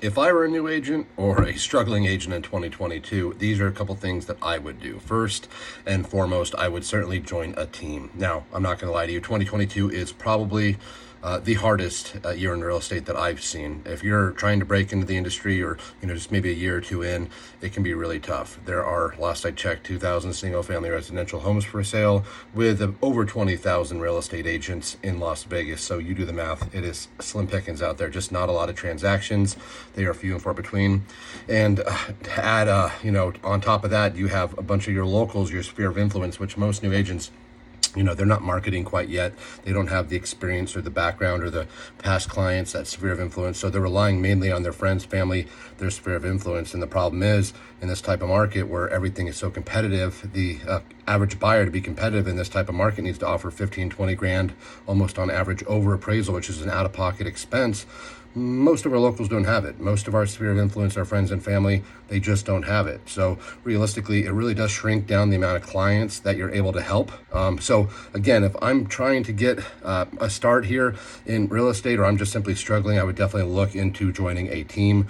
If I were a new agent or a struggling agent in 2022, these are a couple things that I would do. First and foremost, I would certainly join a team. Now, I'm not going to lie to you, 2022 is probably the hardest year in real estate that I've seen. If you're trying to break into the industry or, just maybe a year or two in, it can be really tough. There are, last I checked, 2,000 single family residential homes for sale with over 20,000 real estate agents in Las Vegas. So you do the math, it is slim pickings out there, just not a lot of transactions. They are few and far between. And to add, on top of that, you have a bunch of your locals, your sphere of influence, which most new agents, they're not marketing quite yet. They don't have the experience or the background or the past clients, that sphere of influence. So they're relying mainly on their friends, family, their sphere of influence. And the problem is, in this type of market where everything is so competitive, the average buyer, to be competitive in this type of market, needs to offer 15, 20 grand almost on average over appraisal, which is an out-of-pocket expense. Most of our locals don't have it. Most of our sphere of influence, our friends and family, they just don't have it. So realistically, it really does shrink down the amount of clients that you're able to help. So again, if I'm trying to get a start here in real estate, or I'm just simply struggling, I would definitely look into joining a team.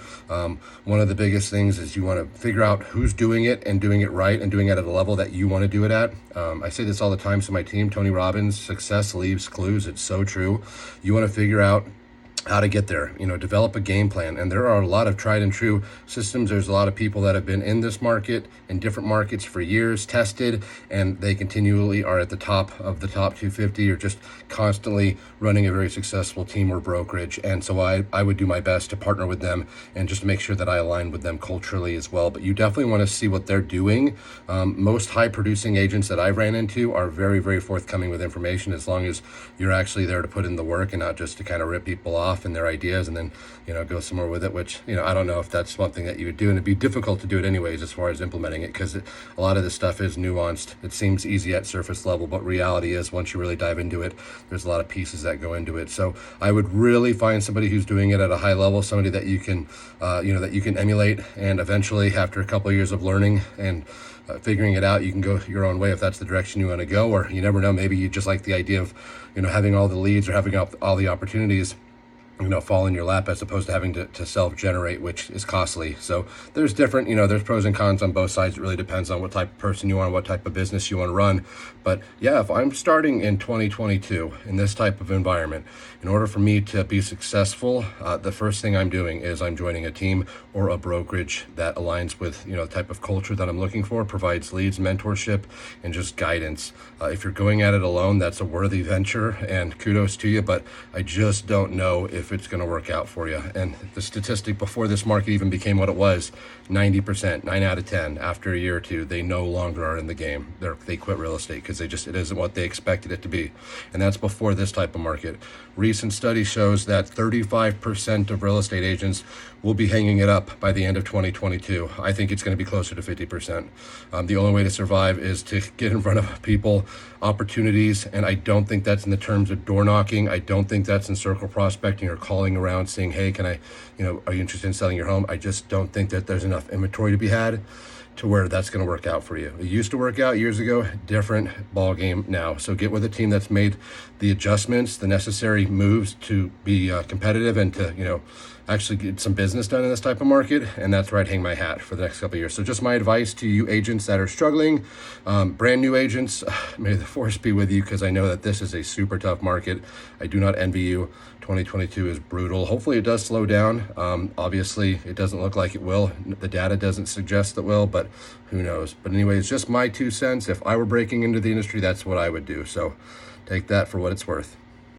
One of the biggest things is you want to figure out who's doing it and doing it right and doing it at a level that you want to do it at. I say this all the time to my team, Tony Robbins, success leaves clues. It's so true. You want to figure out how to get there, develop a game plan. And there are a lot of tried and true systems. There's a lot of people that have been in this market, in different markets for years, tested, and they continually are at the top of the top 250 or just constantly running a very successful team or brokerage. And so I would do my best to partner with them and just make sure that I align with them culturally as well. But you definitely want to see what they're doing. Most high producing agents that I've ran into are very, very forthcoming with information, as long as you're actually there to put in the work and not just to kind of rip people off and their ideas and then go somewhere with it, which I don't know if that's something that you would do, and it'd be difficult to do it anyways as far as implementing it, because a lot of this stuff is nuanced. It seems easy at surface level, but reality is, once you really dive into it, there's a lot of pieces that go into it. So I would really find somebody who's doing it at a high level, somebody that you can that you can emulate, and eventually after a couple of years of learning and figuring it out, you can go your own way if that's the direction you want to go. Or you never know, maybe you just like the idea of having all the leads or having all the opportunities fall in your lap, as opposed to having to self-generate, which is costly. So there's different, there's pros and cons on both sides. It really depends on what type of person you are, what type of business you want to run. But yeah, if I'm starting in 2022 in this type of environment, in order for me to be successful, the first thing I'm doing is I'm joining a team or a brokerage that aligns with, the type of culture that I'm looking for, provides leads, mentorship, and just guidance. If you're going at it alone, that's a worthy venture, and kudos to you, but I just don't know if it's going to work out for you. And the statistic before this market even became what it was, 90%, 9 out of 10, after a year or two, they no longer are in the game. They quit real estate because it isn't what they expected it to be. And that's before this type of market. Recent study shows that 35% of real estate agents will be hanging it up by the end of 2022. I think it's going to be closer to 50%. The only way to survive is to get in front of people, opportunities, and I don't think that's in the terms of door knocking. I don't think that's in circle prospecting or calling around saying, hey, can I, are you interested in selling your home? I just don't think that there's enough inventory to be had to where that's going to work out for you. It used to work out years ago, different ball game now. So get with a team that's made the adjustments, the necessary moves to be competitive and to, actually get some business done in this type of market. And that's where I'd hang my hat for the next couple of years. So just my advice to you agents that are struggling, brand new agents, may the force be with you, because I know that this is a super tough market. I do not envy you. 2022 is brutal. Hopefully it does slow down. Obviously it doesn't look like it will. The data doesn't suggest it will, but who knows? But anyways, just my 2 cents. If I were breaking into the industry, that's what I would do. So take that for what it's worth.